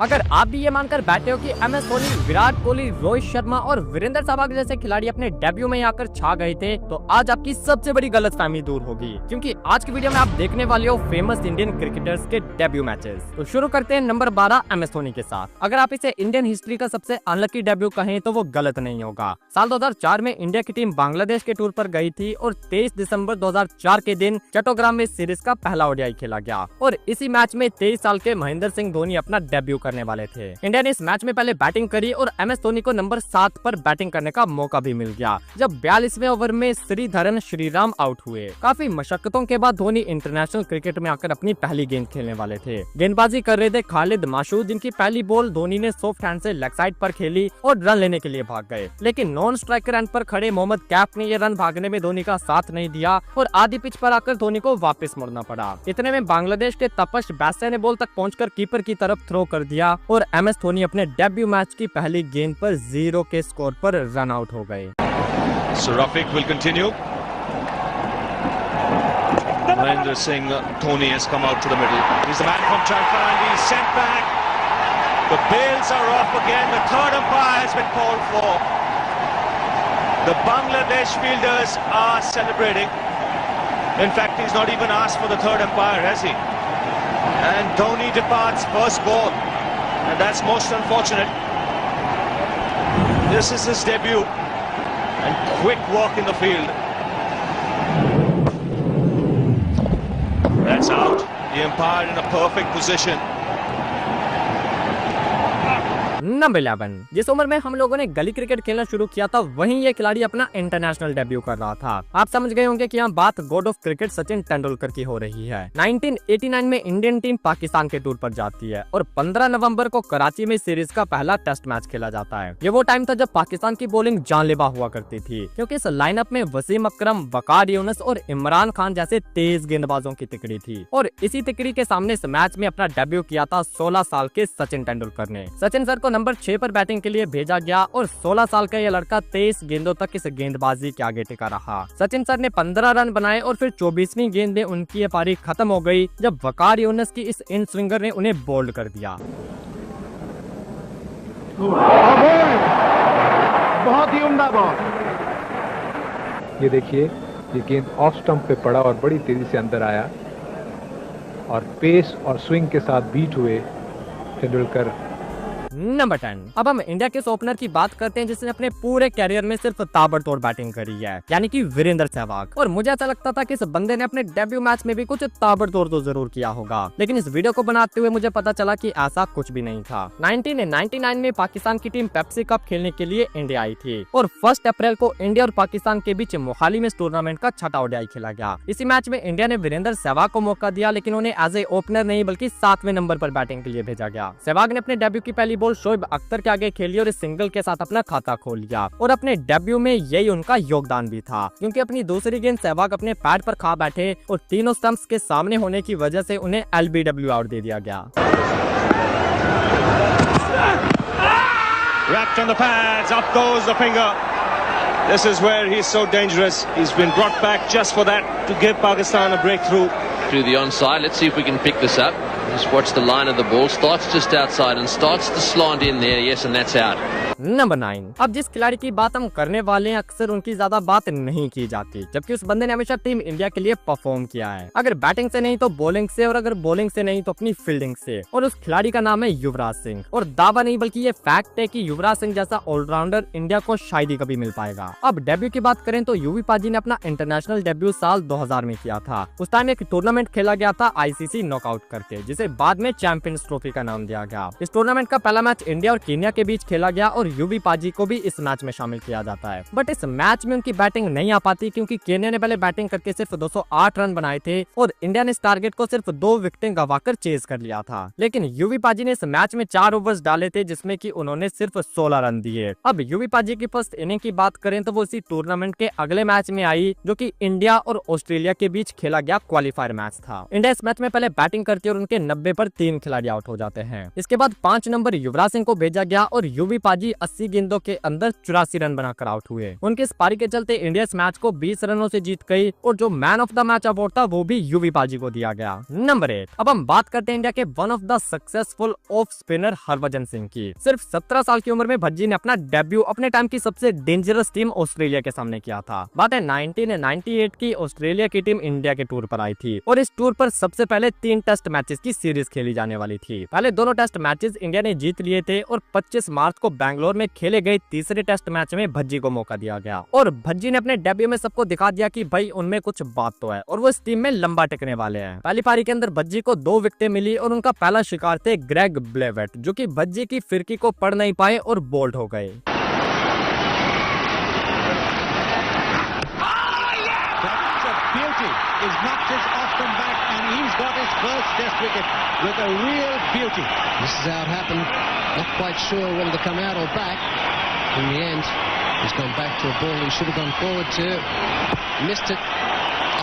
अगर आप भी ये मानकर बैठे हो कि MS धोनी, विराट कोहली, रोहित शर्मा और वीरेंद्र सहवाग जैसे खिलाड़ी अपने डेब्यू में आकर छा गए थे, तो आज आपकी सबसे बड़ी गलतफहमी दूर होगी, क्योंकि आज की वीडियो में आप देखने वाले हो फेमस इंडियन क्रिकेटर्स के डेब्यू मैचेस। तो शुरू करते हैं नंबर 12 MS धोनी के साथ। अगर आप इसे इंडियन हिस्ट्री का सबसे अनलकी डेब्यू कहें तो वो गलत नहीं होगा। साल 2004 में इंडिया की टीम बांग्लादेश के टूर पर गई थी और 23 दिसंबर 2004 के दिन चट्टोग्राम में सीरीज का पहला ODI खेला गया और इसी मैच में 23 साल के महेंद्र सिंह धोनी अपना डेब्यू करने वाले थे। इंडिया ने इस मैच में पहले बैटिंग करी और MS धोनी को नंबर 7 पर बैटिंग करने का मौका भी मिल गया, जब 42वें ओवर में श्रीधरन श्रीराम आउट हुए। काफी मशक्कतों के बाद धोनी इंटरनेशनल क्रिकेट में आकर अपनी पहली गेंद खेलने वाले थे। गेंदबाजी कर रहे थे खालिद माशूद, जिनकी पहली बॉल धोनी ने सॉफ्ट हैंड से लेग साइड पर खेली और रन लेने के लिए भाग गए, लेकिन नॉन स्ट्राइकर एंड पर खड़े मोहम्मद कैफ ने ये रन भागने में धोनी का साथ नहीं दिया और आधी पिच पर आकर धोनी को वापस मुड़ना पड़ा। इतने में बांग्लादेश के तपश बैसे ने बॉल तक पहुंचकर कीपर की तरफ थ्रो कर दिया और MS धोनी अपने डेब्यू मैच की पहली गेंद पर 0 के स्कोर पर रन आउट हो गए। So Rafiq will continue. Mahendra Singh Dhoni has come out to the middle. He's the man from Chalfan and he's sent back. The bails are off again. The third umpire has been called for. The Bangladesh fielders are celebrating. In fact, he's not even asked for the third umpire, has he? And Dhoni departs first ball. And that's most unfortunate. This is his debut. And quick walk in the field. That's out. The umpire in a perfect position. Number 11। जिस उम्र में हम लोगों ने गली cricket खेलना शुरू किया था, वहीं ये खिलाड़ी अपना इंटरनेशनल डेब्यू कर रहा था। आप समझ गए होंगे कि यहाँ बात God of cricket Sachin Tendulkar की हो रही है। 1989 में इंडियन टीम पाकिस्तान के टूर पर जाती है और 15 नवंबर को कराची में सीरीज का पहला टेस्ट मैच खेला जाता है। ये वो टाइम था जब पाकिस्तान की बॉलिंग जानलेवा हुआ करती थी, क्योंकि इस लाइनअप में वसीम अकरम, वकार यूनुस और इमरान खान जैसे तेज गेंदबाजों की तिकड़ी थी। और इसी तिकड़ी के सामने इस मैच में अपना डेब्यू किया था 16 साल के सचिन तेंदुलकर ने। सचिन सर को नंबर 6 पर बैटिंग के लिए भेजा गया और 16 साल का यह लड़का 23 गेंदों तक इस गेंदबाजी के आगे टिका रहा। सचिन सर ने 15 रन बनाए और फिर 24वीं गेंद में उनकी ये पारी खत्म हो गई, जब वकार यूनुस की इस इन स्विंगर ने उन्हें बोल्ड कर दिया। बहुत ही उम्दा बॉल। ये देखिए, ये गेंद ऑफ स्टंप पे पड़ा और बड़ी तेजी से अंदर आया और पेस और स्विंग के साथ बीट हुए तेंदुलकर। नंबर 10। अब हम इंडिया के ओपनर की बात करते हैं जिसने अपने पूरे कैरियर में सिर्फ ताबड़तोड़ बैटिंग करी है, यानी कि वीरेंद्र सहवाग। और मुझे ऐसा लगता था कि इस बंदे ने अपने डेब्यू मैच में भी कुछ ताबड़तोड़ तो जरूर किया होगा, लेकिन इस वीडियो को बनाते हुए मुझे पता चला कि ऐसा कुछ भी नहीं था। 1999 में पाकिस्तान की टीम पेप्सी कप खेलने के लिए इंडिया आई थी और 1 अप्रैल को इंडिया और पाकिस्तान के बीच मोहाली में टूर्नामेंट का छठा ODI खेला गया। इसी मैच में इंडिया ने वीरेंद्र सहवाग को मौका दिया, लेकिन उन्हें एज ए ओपनर नहीं बल्कि 7वें नंबर पर बैटिंग के लिए भेजा गया। सहवाग ने अपने डेब्यू की पहली बॉल शोएब अख्तर के आगे खेली और इस सिंगल के साथ अपना खाता खोल लिया और अपने डेब्यू में यही उनका योगदान भी था, क्योंकि अपनी दूसरी गेंद सहवाग अपने पैड पर खा बैठे और तीनों स्टंप्स के सामने होने की वजह से उन्हें LBW आउट दे दिया गया। Wrapped on the pads, up goes the finger. This is where he's so dangerous. He's been brought back just for that, to give Pakistan a breakthrough. Through the onside, let's see if we can pick this up. Just watch the line of the ball. Starts just outside and starts to slant in there. Yes, and that's out. Number 9। अब जिस खिलाड़ी की बात हम करने वाले हैं, अक्सर उनकी ज्यादा बात नहीं की जाती, जबकि उस बंदे ने हमेशा टीम इंडिया के लिए परफॉर्म किया है। अगर बैटिंग से नहीं तो बॉलिंग से, और अगर बॉलिंग से नहीं तो अपनी फील्डिंग से। और उस खिलाड़ी का नाम है युवराज सिंह। और दावा नहीं बल्कि ये फैक्ट है कि युवराज सिंह जैसा ऑलराउंडर इंडिया को शायद ही कभी मिल पाएगा। अब डेब्यू की बात करें तो यूवी पाजी ने अपना इंटरनेशनल डेब्यू साल 2000 में किया था। उस टाइम एक टूर्नामेंट खेला गया था ICC नॉकआउट करके, जिसे बाद में चैंपियंस ट्रॉफी का नाम दिया गया। इस टूर्नामेंट का पहला मैच इंडिया और केन्या के बीच खेला गया और यूवी पाजी को भी इस मैच में शामिल किया जाता है, बट इस मैच में उनकी बैटिंग नहीं आ पाती, क्योंकि केन्या ने पहले बैटिंग करके सिर्फ 208 रन बनाए थे और इंडिया ने इस टारगेट को सिर्फ 2 विकेटें गंवाकर चेज कर लिया था। लेकिन यूवी पाजी ने इस मैच में 4 ओवर्स डाले थे, जिसमें कि उन्होंने सिर्फ 16 रन दिए। अब यूवी पाजी की फर्स्ट इनिंग की बात करें तो वो इसी टूर्नामेंट के अगले मैच में आई, जो कि इंडिया और ऑस्ट्रेलिया के बीच खेला गया क्वालिफायर मैच था। इंडिया इस मैच में पहले बैटिंग करती और उनके 90 पर 3 खिलाड़ी आउट हो जाते हैं। इसके बाद 5 नंबर युवराज सिंह को भेजा गया और यूवी पाजी 80 गेंदों के अंदर 84 रन बनाकर आउट हुए। उनके इस पारी के चलते इंडिया इस मैच को 20 रनों से जीत गई और जो man of the match award था वो भी यूवी पाजी को दिया गया। नंबर 8, अब हम बात करते हैं इंडिया के one of the successful off spinner Harbhajan Singh की। सिर्फ 17 साल की उम्र में भज्जी ने अपना डेब्यू अपने टाइम की सबसे डेंजरस टीम ऑस्ट्रेलिया के सामने किया था। बात है 1998 की, ऑस्ट्रेलिया की टीम इंडिया के टूर पर आई थी और इस टूर पर सबसे पहले 3 टेस्ट मैचेस की सीरीज खेली जाने वाली थी। पहले दोनों टेस्ट मैचेस इंडिया ने जीत लिए थे और 25 मार्च को बेंगलोर में खेले गए तीसरे टेस्ट मैच में भज्जी को मौका दिया गया और भज्जी ने अपने डेब्यू में सबको दिखा दिया कि भाई उनमें कुछ बात तो है और वो इस टीम में लंबा टिकने वाले हैं। पहली पारी के अंदर भज्जी को 2 विकेटें मिली और उनका पहला शिकार थे ग्रेग ब्लेवेट, जो कि भज्जी की फिरकी को पढ़ नहीं पाए और बोल्ड हो गए। He's knocked his off-stump back and he's got his first test wicket with a real beauty. This is how it happened. Not quite sure whether to come out or back. In the end, he's gone back to a ball he should have gone forward to. Missed it.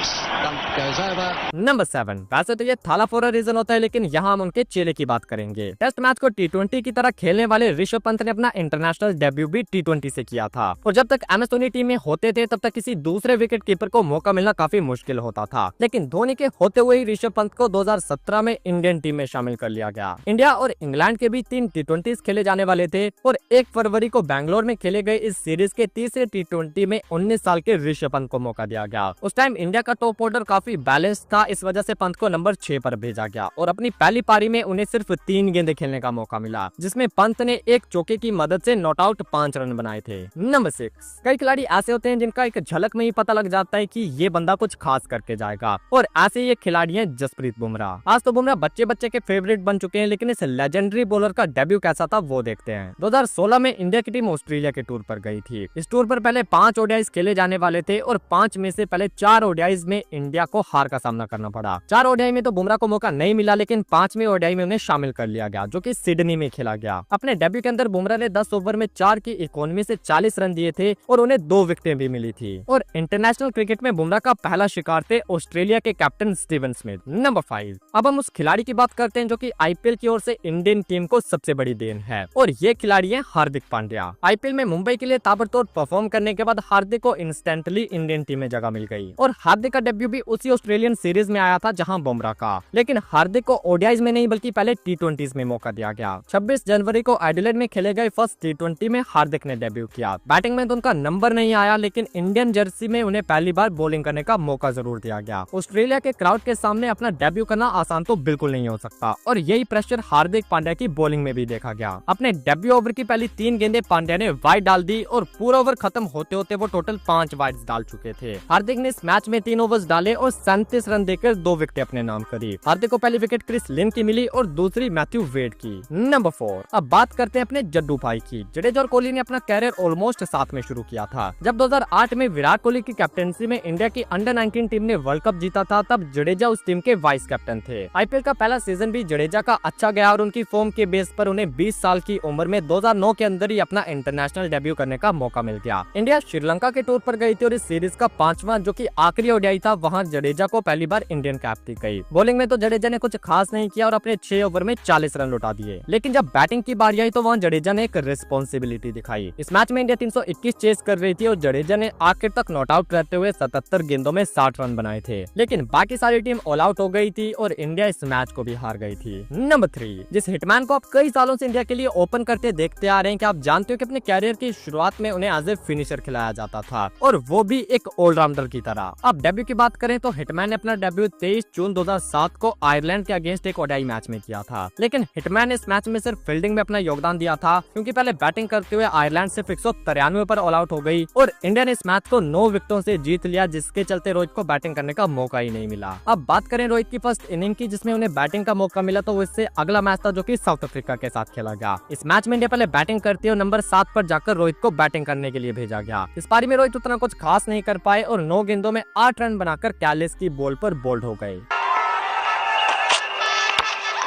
Stump goes over. Number 7, वैसे तो ये थाला for a reason होता है, लेकिन यहाँ हम उनके चेले की बात करेंगे। टेस्ट मैच को T20 की तरह खेलने वाले ऋषभ पंत ने अपना इंटरनेशनल डेब्यू भी T20 से किया था और जब तक MS धोनी टीम में होते थे तब तक किसी दूसरे विकेट कीपर को मौका मिलना काफी मुश्किल होता था, लेकिन धोनी के होते हुए ही ऋषभ पंत को 2017 में इंडियन टीम में शामिल कर लिया गया। इंडिया और इंग्लैंड के भी 3 T20 खेले जाने वाले थे और 1 फरवरी को बेंगलोर में खेले गए इस सीरीज के तीसरे T20 में 19 साल के ऋषभ पंत को मौका दिया गया। उस टाइम इंडिया का टॉप ऑर्डर काफी बैलेंस था, इस वजह से पंत को नंबर 6 पर भेजा गया और अपनी पहली पारी में उन्हें सिर्फ 3 गेंदें खेलने का मौका मिला, जिसमें पंत ने एक चौके की मदद से नॉट आउट 5 रन बनाए थे। नंबर 6, कई खिलाड़ी ऐसे होते हैं जिनका एक झलक में ही पता लग जाता है कि ये बंदा कुछ खास करके जाएगा और ऐसे ही एक खिलाड़ी है जसप्रीत बुमराह। आज तो बुमराह बच्चे के फेवरेट बन चुके हैं, लेकिन इस लेजेंडरी बॉलर का डेब्यू कैसा था वो देखते हैं। 2016 में इंडिया की टीम ऑस्ट्रेलिया के टूर पर गई थी। इस टूर पर पहले 5 ओडीआईज खेले जाने वाले थे और 5 में से पहले 4 ओडीआईज में इंडिया को हार का सामना करना पड़ा। 4 ओडीआई में तो बुमराह को मौका नहीं मिला, लेकिन 5वें ओडीआई में उन्हें शामिल कर लिया गया, जो कि सिडनी में खेला गया। अपने डेब्यू के अंदर बुमराह ने 10 ओवर में 4 की इकोनॉमी से 40 रन दिए थे और उन्हें 2 विकेटें भी मिली थी और इंटरनेशनल क्रिकेट में बुमराह का पहला शिकार थे ऑस्ट्रेलिया के कैप्टन स्टीवन स्मिथ। नंबर 5, अब हम उस खिलाड़ी की बात करते हैं जो कि आईपीएल की ओर से इंडियन टीम को सबसे बड़ी देन है और ये खिलाड़ी है हार्दिक पांड्या। आईपीएल में मुंबई के लिए ताबड़तोड़ परफॉर्म करने के बाद हार्दिक को इंस्टेंटली इंडियन टीम में जगह मिल गई और हार्दिक का डेब्यू भी उसी ऑस्ट्रेलियन सीरीज में आया था जहां बुमराह का, लेकिन हार्दिक को ओडीआईज में नहीं बल्कि पहले T20s में मौका दिया गया। 26 जनवरी को एडिलेड में खेले गए फर्स्ट T20 में हार्दिक ने डेब्यू किया। बैटिंग में तो उनका नंबर नहीं आया, लेकिन इंडियन जर्सी में उन्हें पहली बार बॉलिंग करने का मौका जरूर दिया गया। ऑस्ट्रेलिया के क्राउड के सामने अपना डेब्यू करना आसान तो बिल्कुल नहीं हो सकता और यही प्रेशर हार्दिक पांड्या की बॉलिंग में भी देखा गया। अपने डेब्यू ओवर की पहली 3 गेंदें पांड्या ने वाइड डाल दी और पूरा ओवर खत्म होते होते वो टोटल 5 वाइड्स डाल चुके थे। हार्दिक ने इस मैच में 3 ओवर्स डाले और 37 रन देकर 2 विकेट अपने नाम करी। हार्दिक को पहली विकेट क्रिस लिन की मिली और दूसरी मैथ्यू वेड की। नंबर 4, अब बात करते हैं अपने जड्डू भाई की। जडेजा और कोहली ने अपना कैरियर ऑलमोस्ट साथ में शुरू किया था। जब 2008 में विराट कोहली की कैप्टनसी में इंडिया की अंडर 19 टीम ने वर्ल्ड कप जीता था, तब जडेजा उस टीम के वाइस कैप्टन थे। आईपीएल का पहला सीजन भी जडेजा का अच्छा गया और उनकी फॉर्म के बेस पर उन्हें 20 साल की उम्र में 2009 के अंदर ही अपना इंटरनेशनल डेब्यू करने का मौका मिल गया। इंडिया श्रीलंका के टूर पर गई थी और इस सीरीज का 5वां जो कि आखिरी ओडीआई था, वहां जडेजा को पहली बार इंडियन कैप दी गई। बॉलिंग में तो जडेजा ने कुछ खास नहीं किया और अपने 6 ओवर में 40 रन लौटा दिए, लेकिन जब बैटिंग की बारी आई तो वहां जडेजा ने एक रिस्पॉन्सिबिलिटी दिखाई। इस मैच में इंडिया 321 चेस कर रही थी और जडेजा ने आखिर तक नॉट आउट रहते हुए 77 गेंदों में 60 रन बनाए थे, लेकिन बाकी सारी टीम ऑल आउट हो गई थी और इंडिया इस मैच को भी हार गई थी। नंबर 3, जिस हिटमैन को आप कई सालों से इंडिया के लिए ओपन करते देखते आ रहे हैं, क्या आप जानते हो कि अपने कैरियर की शुरुआत में उन्हें एज ए फिनिशर खिलाया जाता था और वो भी एक ऑलराउंडर की तरह। अब डेब्यू की बात करें तो हिटमैन ने अपना डेब्यू 23 जून 2007 को आयरलैंड के अगेंस्ट एक ओडीआई मैच में किया था, लेकिन हिटमैन ने इस मैच में सिर्फ फील्डिंग में अपना योगदान दिया था, क्योंकि पहले बैटिंग करते हुए आयरलैंड सिर्फ 193 पर ऑल आउट हो गई और इंडिया ने इस मैच को 9 विकेटों से जीत लिया, जिसके चलते रोहित को बैटिंग करने का मौका ही नहीं मिला। अब बात करें रोहित की फर्स्ट इनिंग की, जिसमें उन्हें बैटिंग का मौका मिला, तो वो इससे अगला मैच था जो कि साउथ अफ्रीका के साथ खेला गया। इस मैच में इंडिया पहले बैटिंग करती है और नंबर 7 पर जाकर रोहित को बैटिंग करने के लिए भेजा गया। इस पारी में रोहित उतना कुछ खास नहीं कर पाए और 9 गेंदों में 8 रन बनाकर कैलिस की बॉल पर बोल्ड हो गए।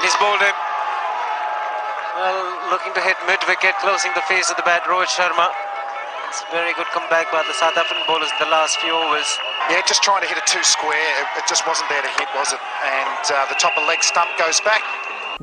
He's bowled him. Well, looking to hit mid-wicket, closing the face of the bat, Rohit Sharma. It's a very good comeback by the South African bowlers in the last few overs. Yeah, just trying to hit it too square. It just wasn't there to hit, was it? And the top of leg stump goes back.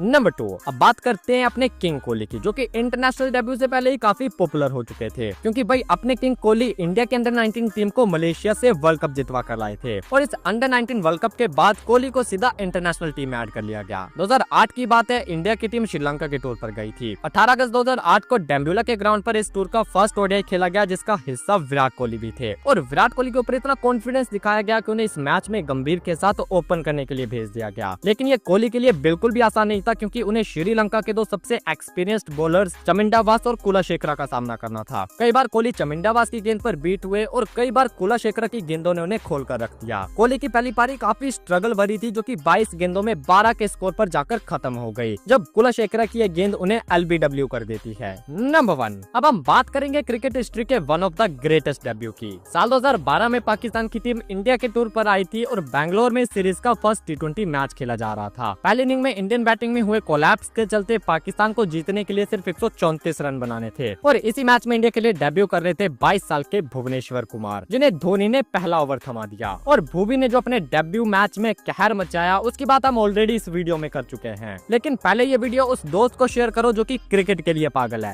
Number 2, अब बात करते हैं अपने king Kohli की, जो कि international debut से पहले ही काफी पॉपुलर हो चुके थे, क्योंकि भाई अपने किंग कोहली इंडिया के अंडर 19 टीम को मलेशिया से वर्ल्ड कप जितवा कर लाए थे, और इस अंडर 19 वर्ल्ड कप के बाद कोहली को सीधा इंटरनेशनल टीम में ऐड कर लिया गया। 2008 की बात है, इंडिया की टीम श्रीलंका के टूर पर गई थी। 18 अगस्त 2008 को डैम्बुला के ग्राउंड पर इस टूर का फर्स्ट ओडीआई खेला गया, जिसका हिस्सा विराट कोहली भी थे, और विराट कोहली के ऊपर इतना कॉन्फिडेंस दिखाया गया कि उन्हें इस मैच में गंभीर के साथ ओपन करने के लिए भेज दिया गया। लेकिन ये कोहली के लिए बिल्कुल भी आसान नहीं था, क्योंकि उन्हें श्रीलंका के दो सबसे एक्सपीरियंस्ड बॉलर्स चमिंडावास और कुलशेखरा का सामना करना था। कई बार कोहली चमिंडावास की गेंद पर बीट हुए और कई बार कुलशेखरा की गेंदों ने उन्हें खोलकर रख दिया। कोहली की पहली पारी काफी स्ट्रगल भरी थी, जो कि 22 गेंदों में 12 के स्कोर पर जाकर खत्म हो गई, जब कुलशेखरा की ये गेंद उन्हें एलबीडब्ल्यू कर देती है। नंबर 1, अब हम बात करेंगे क्रिकेट हिस्ट्री के one of the greatest debut की। साल 2012 में पाकिस्तान की टीम इंडिया के टूर पर आई थी और बैंगलोर में सीरीज का फर्स्ट T20 मैच खेला जा रहा था। पहली इनिंग में इंडियन बैटिंग में हुए कोलैप्स के चलते पाकिस्तान को जीतने के लिए सिर्फ 134 रन बनाने थे, और इसी मैच में इंडिया के लिए डेब्यू कर रहे थे 22 साल के भुवनेश्वर कुमार, जिन्हें धोनी ने पहला ओवर थमा दिया। और भुवी ने जो अपने डेब्यू मैच में कहर मचाया, उसकी बात हम ऑलरेडी इस वीडियो में कर चुके हैं। लेकिन पहले ये वीडियो उस दोस्त को शेयर करो जो कि क्रिकेट के लिए पागल है।